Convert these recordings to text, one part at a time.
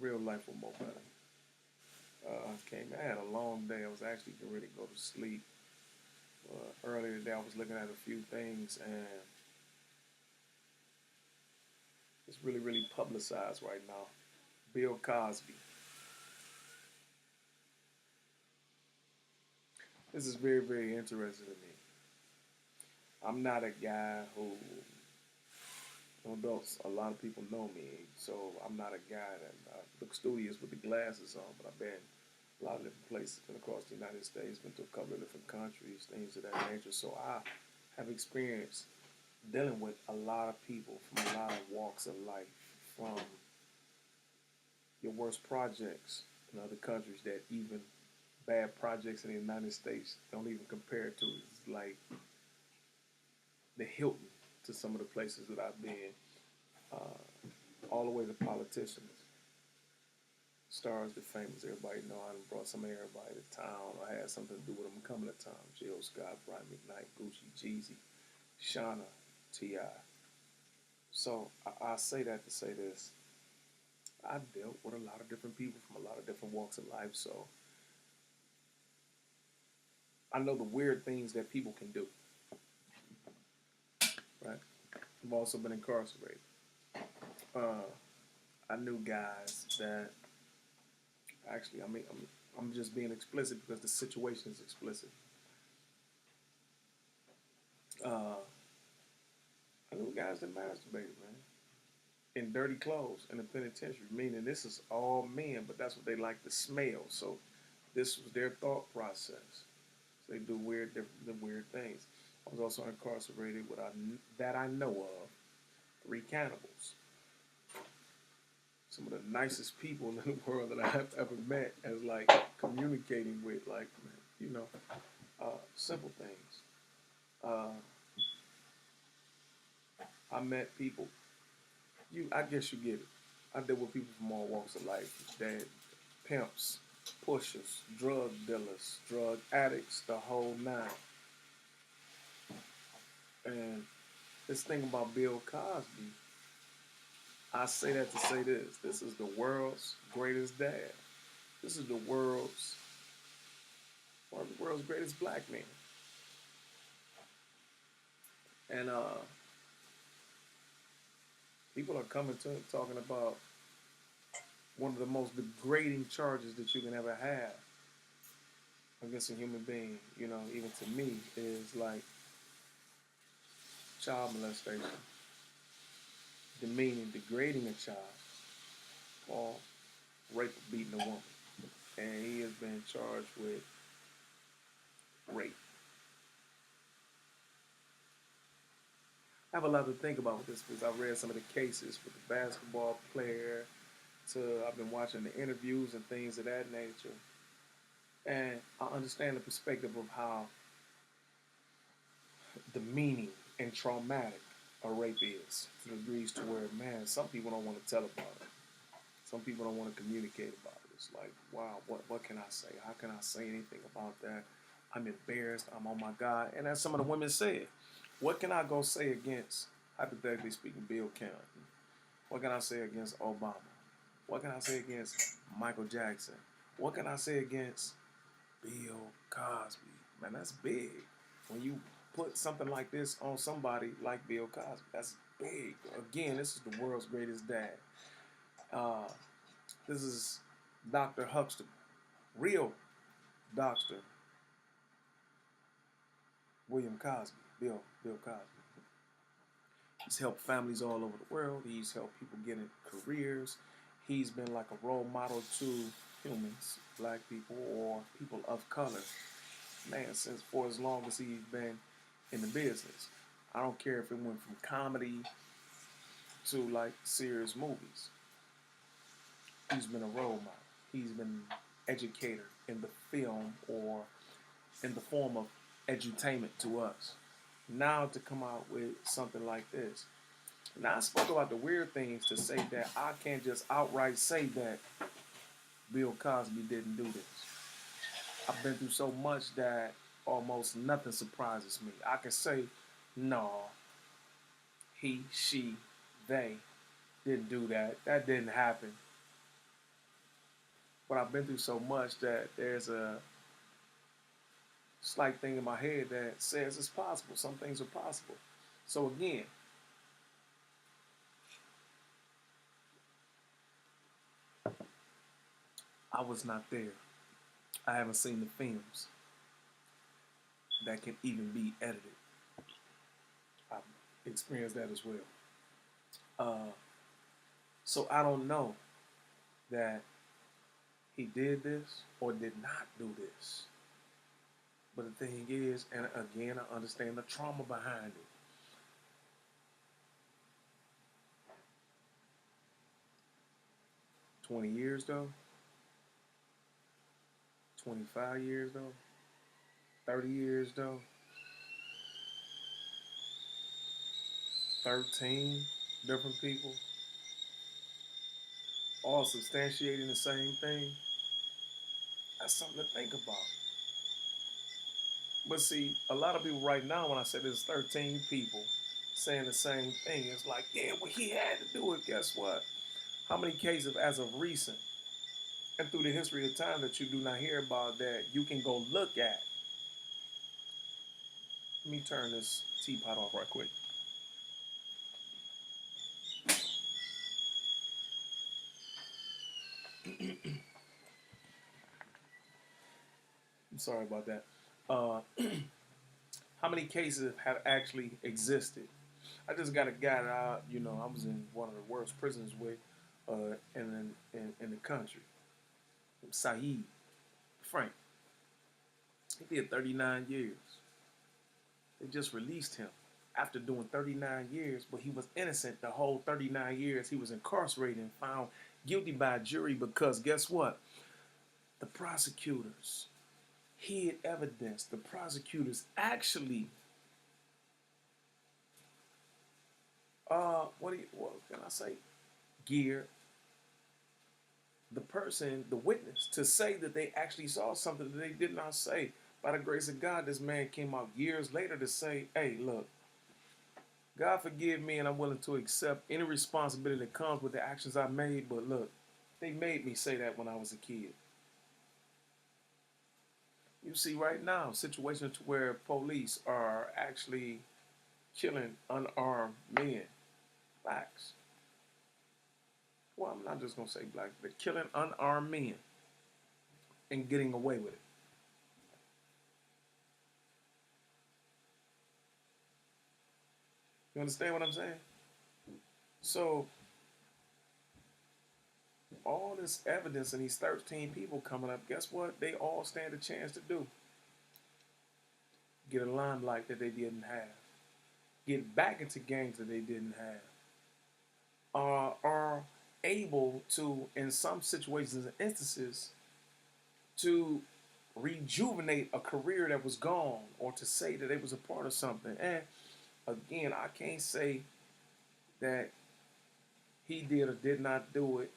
real life was more better. I had a long day. I was actually getting ready to go to sleep. Earlier today, I was looking at a few things, and it's really, really publicized right now. Bill Cosby. This is very, very interesting to me. I'm not a guy who, although a lot of people know me, so I'm not a guy that looks studious with the glasses on, but I've been a lot of different places, been across the United States, been to a couple of different countries, things of that nature. So I have experience dealing with a lot of people from a lot of walks of life, from your worst projects in other countries that even bad projects in the United States don't even compare to. It's like the Hilton to some of the places that I've been, all the way to politicians, stars, the famous. Everybody know I done brought some of everybody to town. I had something to do with them coming to town. Jill Scott, Brian McKnight, Gucci, Jeezy, Shauna, T.I. So I say that to say this. I dealt with a lot of different people from a lot of different walks of life, so I know the weird things that people can do. Right? I've also been incarcerated. Uh, I knew guys that actually, I'm just being explicit because the situation is explicit. Uh, I knew guys that masturbated, man, in dirty clothes in the penitentiary. Meaning this is all men, but that's what they like to smell. So this was their thought process. So they do weird things. I was also incarcerated with that I know of 3 cannibals. Some of the nicest people in the world that I have ever met, as like communicating with, like, you know, simple things. Uh, I met people. I guess you get it. I deal with people from all walks of life. That pimps, pushers, drug dealers, drug addicts, the whole nine. And this thing about Bill Cosby, I say that to say this. This is the world's greatest dad. This is one of the world's greatest black men. And people are coming to him talking about one of the most degrading charges that you can ever have against a human being, even to me, is like child molestation, demeaning, degrading a child, or rape or beating a woman. And he has been charged with rape. I have a lot to think about with this because I read some of the cases with the basketball player, I've been watching the interviews and things of that nature. And I understand the perspective of how demeaning and traumatic a rape is, to the degrees to where, man, some people don't want to tell about it. Some people don't want to communicate about it. It's like, wow, what can I say? How can I say anything about that? I'm embarrassed. I'm, oh my God. And as some of the women said, what can I go say against, hypothetically speaking, Bill Clinton? What can I say against Obama? What can I say against Michael Jackson? What can I say against Bill Cosby? Man, that's big. When you put something like this on somebody like Bill Cosby, that's big. Again, this is the world's greatest dad. This is Dr. Huxtable, real Dr. William Cosby, Bill Cosby. He's helped families all over the world. He's helped people get in careers. He's been like a role model to humans, black people or people of color, man, since for as long as he's been in the business. I don't care if it went from comedy to like serious movies. He's been a role model. He's been an educator in the film or in the form of edutainment to us. Now to come out with something like this. Now I spoke about the weird things to say that I can't just outright say that Bill Cosby didn't do this. I've been through so much that almost nothing surprises me. I can say, no, he, she, they didn't do that. That didn't happen. but I've been through so much that there's a slight thing in my head that says it's possible. Some things are possible. So again, I was not there. I haven't seen the films that can even be edited. I've experienced that as well. Uh, so I don't know that he did this or did not do this. But the thing is, and again, I understand the trauma behind it. 20 years though, 25 years though, 30 years though, 13 different people, all substantiating the same thing. That's something to think about. But see, a lot of people right now, when I say there's 13 people saying the same thing, it's like, yeah, well, he had to do it. Guess what? How many cases as of recent and through the history of time that you do not hear about that you can go look at? Let me turn this teapot off right quick. I'm sorry about that. Uh, how many cases have actually existed? I just got a guy that I was in one of the worst prisons with in the country. Saeed Frank. He did 39 years. They just released him after doing 39 years, but he was innocent the whole 39 years. He was incarcerated and found guilty by a jury because guess what? The prosecutors hid evidence. The prosecutors actually, what can I say? Geared the person, the witness, to say that they actually saw something that they did not say. By the grace of God, this man came out years later to say, hey, look, God forgive me and I'm willing to accept any responsibility that comes with the actions I made, but look, they made me say that when I was a kid. You see right now situations where police are actually killing unarmed men, blacks. Well, I'm not just going to say black, they're killing unarmed men and getting away with it. You understand what I'm saying? So, all this evidence and these 13 people coming up, guess what? They all stand a chance to do. Get a limelight that they didn't have. Get back into gangs that they didn't have. Are able to, in some situations and instances, to rejuvenate a career that was gone or to say that it was a part of something. And again, I can't say that he did or did not do it,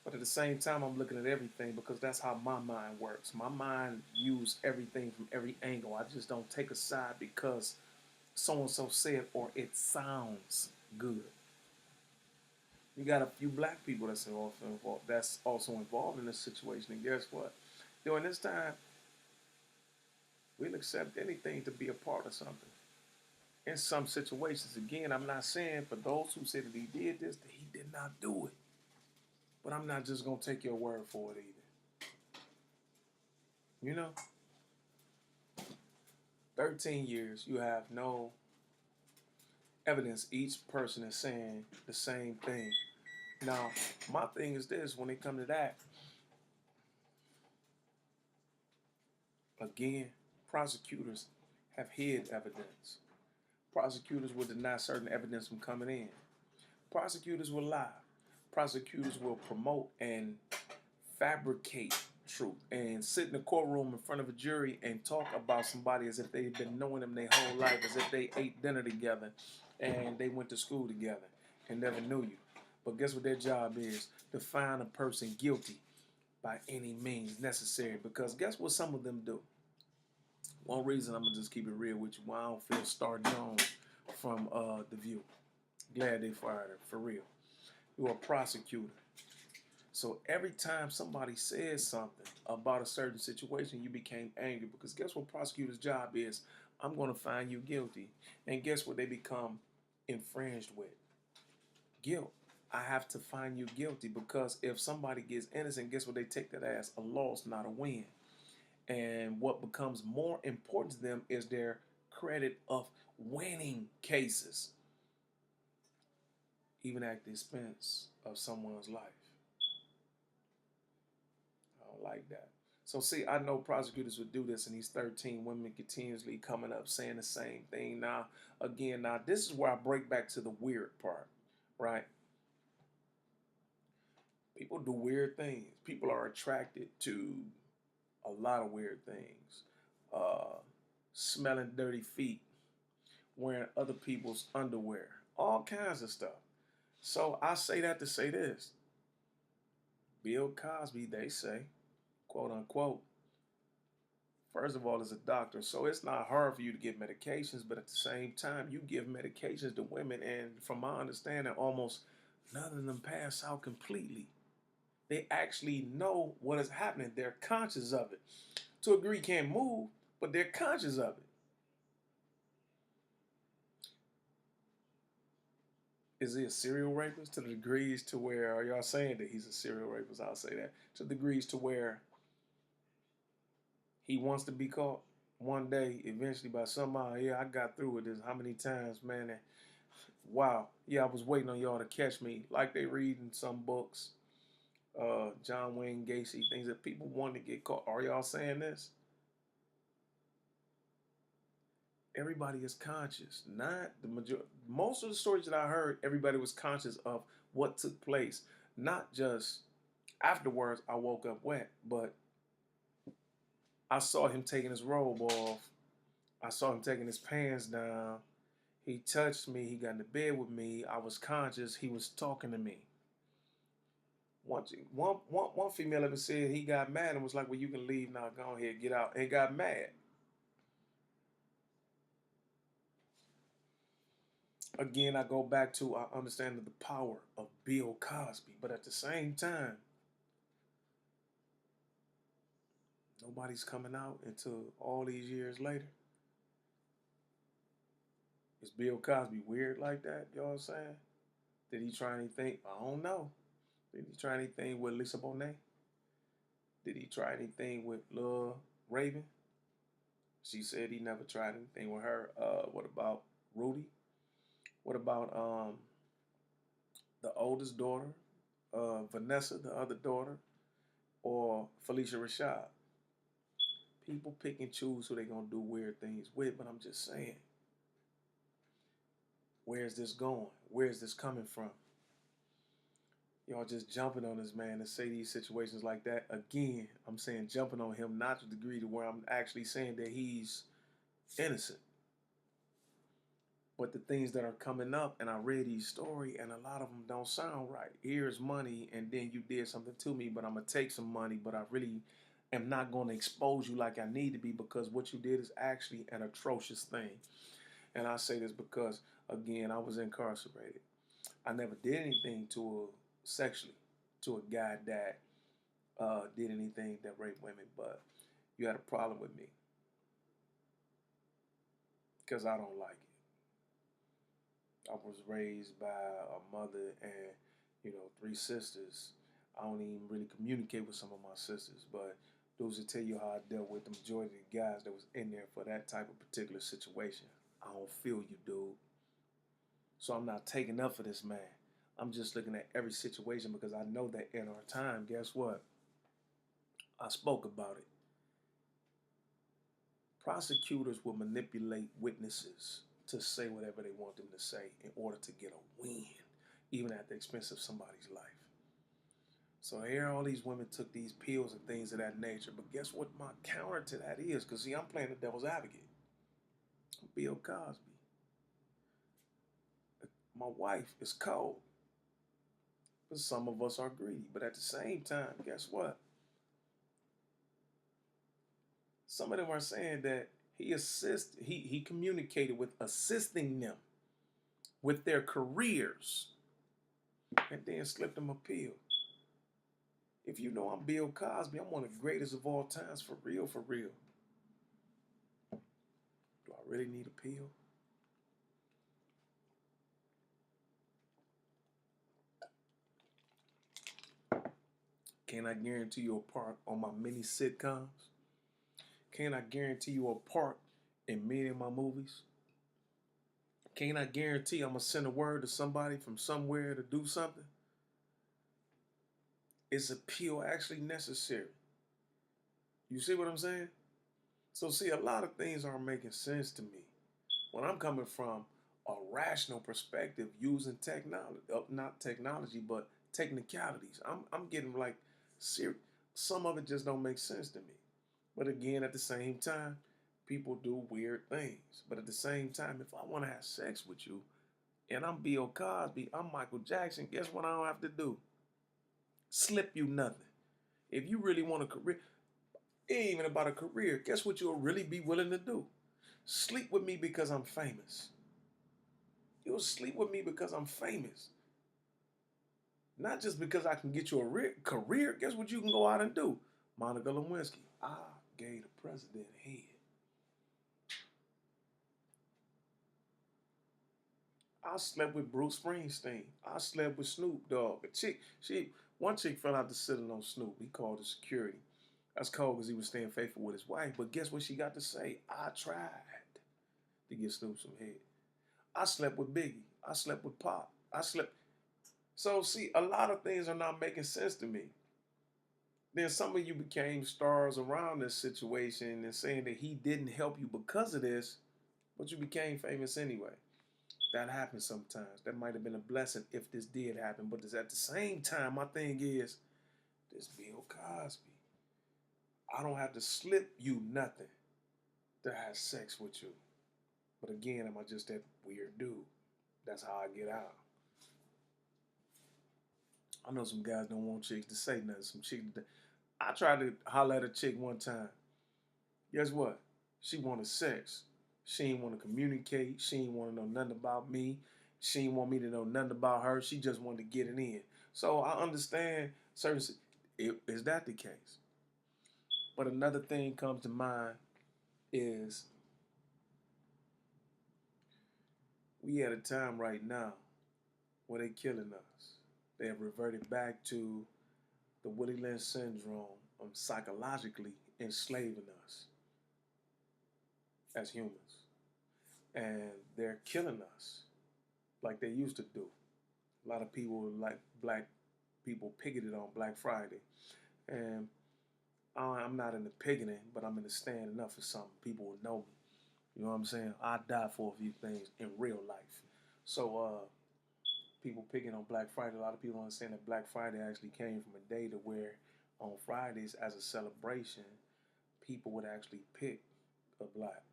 but at the same time, I'm looking at everything because that's how my mind works. My mind views everything from every angle. I just don't take a side because so-and-so said or it sounds good. You got a few black people that's also involved in this situation, and guess what? During this time, we'll accept anything to be a part of something. In some situations, again, I'm not saying for those who say that he did this, that he did not do it. But I'm not just going to take your word for it either. You know? 13 years, you have no evidence. Each person is saying the same thing. Now, my thing is this, when it comes to that, again, prosecutors have hid evidence. Prosecutors will deny certain evidence from coming in. Prosecutors will lie. Prosecutors will promote and fabricate truth and sit in a courtroom in front of a jury and talk about somebody as if they've been knowing them their whole life, as if they ate dinner together and they went to school together and never knew you. But guess what their job is? To find a person guilty by any means necessary. Because guess what some of them do? One reason I'm gonna just keep it real with you, why I don't feel Star Jones from The View. Glad they fired her, for real. You're a prosecutor. So every time somebody says something about a certain situation, you became angry because guess what prosecutor's job is? I'm going to find you guilty. And guess what they become infringed with? Guilt. I have to find you guilty because if somebody gets innocent, guess what they take that as? A loss, not a win. And what becomes more important to them is their credit of winning cases, even at the expense of someone's life. I don't like that. So see, I know prosecutors would do this, and these 13 women continuously coming up saying the same thing. Now, again, this is where I break back to the weird part, right? People do weird things. People are attracted to a lot of weird things. Uh, Smelling dirty feet, wearing other people's underwear, all kinds of stuff. So I say that to say this. Bill Cosby, they say, quote unquote, first of all, is a doctor, so it's not hard for you to give medications, but at the same time, you give medications to women, and from my understanding, almost none of them pass out completely. They actually know what is happening. They're conscious of it. To a degree, can't move, but they're conscious of it. Is he a serial rapist? To the degrees to where, are y'all saying that he's a serial rapist? I'll say that. To the degrees to where he wants to be caught one day, eventually, by somehow. Yeah, I got through with this. How many times, man? And wow. Yeah, I was waiting on y'all to catch me. Like they read in some books, John Wayne Gacy, things that people want to get caught. Are y'all saying this? Everybody is conscious. Not the majority. Most of the stories that I heard, everybody was conscious of what took place. Not just afterwards, I woke up wet, but I saw him taking his robe off. I saw him taking his pants down. He touched me. He got into bed with me. I was conscious. He was talking to me. One female ever said he got mad and was like, well, you can leave now. Go ahead, get out. And got mad. Again, I go back to I understand the power of Bill Cosby. But at the same time, nobody's coming out until all these years later. Is Bill Cosby weird like that? You know what I'm saying? Did he try anything? I don't know. Did he try anything with Lisa Bonet? Did he try anything with Lil Raven? She said he never tried anything with her. What about Rudy? What about the oldest daughter, Vanessa, the other daughter, or Felicia Rashad? People pick and choose who they're gonna do weird things with, but I'm just saying, where's this going? Where's this coming from? Y'all just jumping on this man to say these situations like that. Again, I'm saying jumping on him not to the degree to where I'm actually saying that he's innocent. But the things that are coming up, and I read these stories, and a lot of them don't sound right. Here's money, and then you did something to me, but I'm going to take some money, but I really am not going to expose you like I need to be because what you did is actually an atrocious thing. And I say this because, again, I was incarcerated. I never did anything sexually to a guy that did anything that raped women, but you had a problem with me because I don't like it. I was raised by a mother and, three sisters. I don't even really communicate with some of my sisters, but those will tell you how I dealt with the majority of the guys that was in there for that type of particular situation. I don't feel you, dude. So I'm not taking up for this man. I'm just looking at every situation because I know that in our time, guess what? I spoke about it. Prosecutors will manipulate witnesses to say whatever they want them to say in order to get a win, even at the expense of somebody's life. So here all these women took these pills and things of that nature. But guess what my counter to that is? Because see, I'm playing the devil's advocate. Bill Cosby. My wife is cold. But some of us are greedy. But at the same time, guess what? Some of them are saying that he communicated with assisting them with their careers and then slipped them a pill. If you know I'm Bill Cosby, I'm one of the greatest of all times, for real, for real. Do I really need a pill? Can I guarantee you a part on my mini sitcoms? Can I guarantee you a part in many of my movies? Can I guarantee I'm going to send a word to somebody from somewhere to do something? Is a pill actually necessary? You see what I'm saying? So, see, a lot of things aren't making sense to me when I'm coming from a rational perspective using technology, not technology, but technicalities. I'm getting like serious. Some of it just don't make sense to me. But again, at the same time, people do weird things. But at the same time, if I want to have sex with you and I'm Bill Cosby, I'm Michael Jackson, guess what I don't have to do? Slip you nothing. If you really want a career, it ain't even about a career. Guess what you'll really be willing to do? Sleep with me because I'm famous. You'll sleep with me because I'm famous. Not just because I can get you a career. Guess what you can go out and do? Monica Lewinsky. I gave the president head. I slept with Bruce Springsteen. I slept with Snoop Dogg. One chick fell out the ceiling on Snoop. He called the security. That's cold because he was staying faithful with his wife. But guess what she got to say? I tried to get Snoop some head. I slept with Biggie. I slept with Pop. I slept. So see, a lot of things are not making sense to me. Then some of you became stars around this situation and saying that he didn't help you because of this, but you became famous anyway. That happens sometimes. That might have been a blessing if this did happen. But at the same time, my thing is, this Bill Cosby. I don't have to slip you nothing to have sex with you. But again, am I just that weird dude? That's how I get out. I know some guys don't want chicks to say nothing. Some chicks. I tried to holler at a chick one time. Guess what? She wanted sex. She didn't want to communicate. She didn't want to know nothing about me. She didn't want me to know nothing about her. She just wanted to get it in. So I understand certain. Is that the case? But another thing comes to mind is we at a time right now where they killing us. They have reverted back to the Willie Lynch syndrome of psychologically enslaving us as humans. And they're killing us like they used to do. A lot of people, like black people, picketed on Black Friday. And I'm not into picketing, but I'm into standing up for something. People will know me. You know what I'm saying? I die for a few things in real life. So people picking on Black Friday, a lot of people don't understand that Black Friday actually came from a day to where on Fridays as a celebration, people would actually pick a black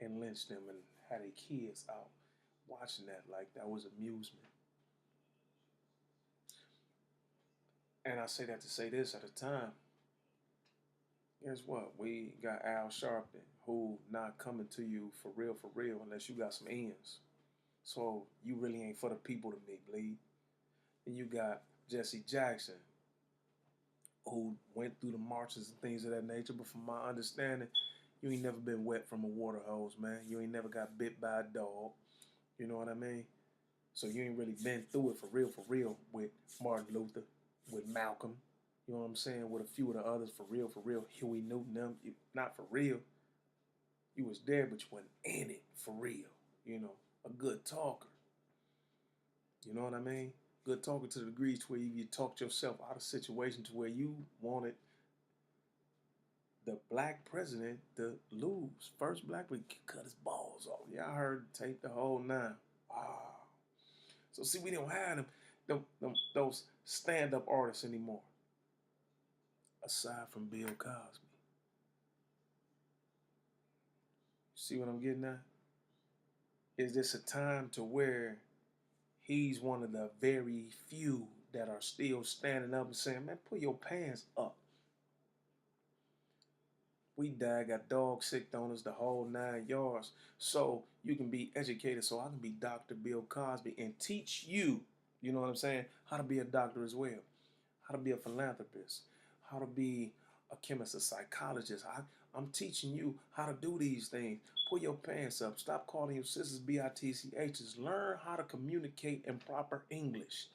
and lynch them and had their kids out watching that like that was amusement. And I say that to say this at a time. Guess what? We got Al Sharpton who not coming to you for real, unless you got some ends. So you really ain't for the people to me, bleed. And you got Jesse Jackson who went through the marches and things of that nature. But from my understanding, you ain't never been wet from a water hose, man. You ain't never got bit by a dog. You know what I mean? So you ain't really been through it for real with Martin Luther, with Malcolm. You know what I'm saying? With a few of the others for real. Huey Newton, them, not for real. You was there, but you wasn't in it for real. You know, a good talker. You know what I mean? Good talker to the degree to where you talked yourself out of situations where you wanted the black president to lose. First black president cut his balls off. Yeah, I heard tape the whole nine. Wow. So see, we don't have those stand-up artists anymore. Aside from Bill Cosby. See what I'm getting at? Is this a time to where he's one of the very few that are still standing up and saying, man, put your pants up. We died, got dog sick on us, the whole 9 yards. So you can be educated, so I can be Dr. Bill Cosby and teach you, you know what I'm saying, how to be a doctor as well. how to be a philanthropist, how to be a chemist, a psychologist. I'm teaching you how to do these things. Pull your pants up. Stop calling your sisters bitchs. Learn how to communicate in proper English.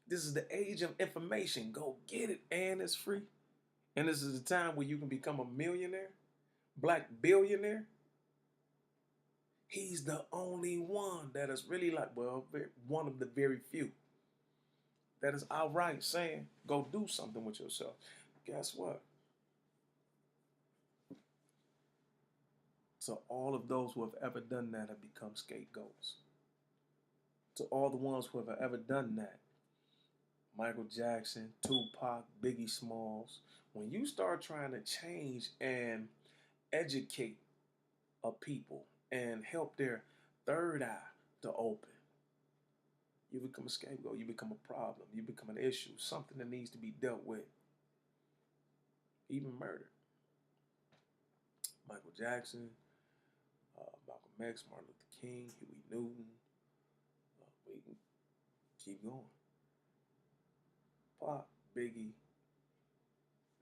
This is the age of information. Go get it, and it's free. And this is the time where you can become a millionaire, black billionaire. He's the only one that is really like, well, one of the very few that is outright saying, go do something with yourself. Guess what? So all of those who have ever done that have become scapegoats. To all the ones who have ever done that, Michael Jackson, Tupac, Biggie Smalls, when you start trying to change and educate a people and help their third eye to open, you become a scapegoat, you become a problem, you become an issue, something that needs to be dealt with. Even murder. Michael Jackson, Malcolm X, Martin Luther King, Huey Newton. We can keep going. Pop, Biggie.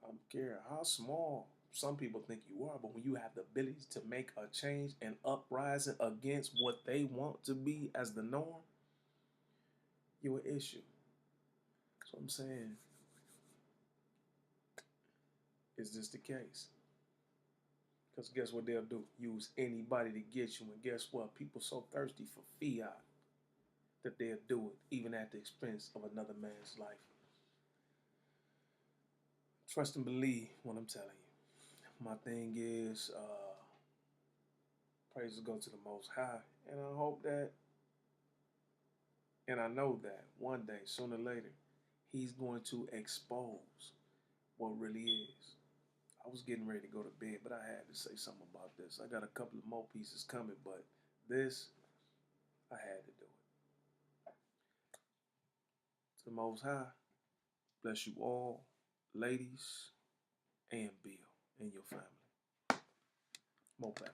I don't care how small some people think you are, but when you have the ability to make a change and uprising against what they want to be as the norm, you're an issue. So I'm saying, is this the case? Because guess what they'll do? Use anybody to get you. And guess what? People so thirsty for fiat that they'll do it even at the expense of another man's life. Trust and believe what I'm telling you. My thing is, praises go to the Most High. And I hope that, and I know that one day, sooner or later, He's going to expose what really is. I was getting ready to go to bed, but I had to say something about this. I got a couple of more pieces coming, but this, I had to do it. To the Most High, bless you all, ladies, and Bill, and your family. More better.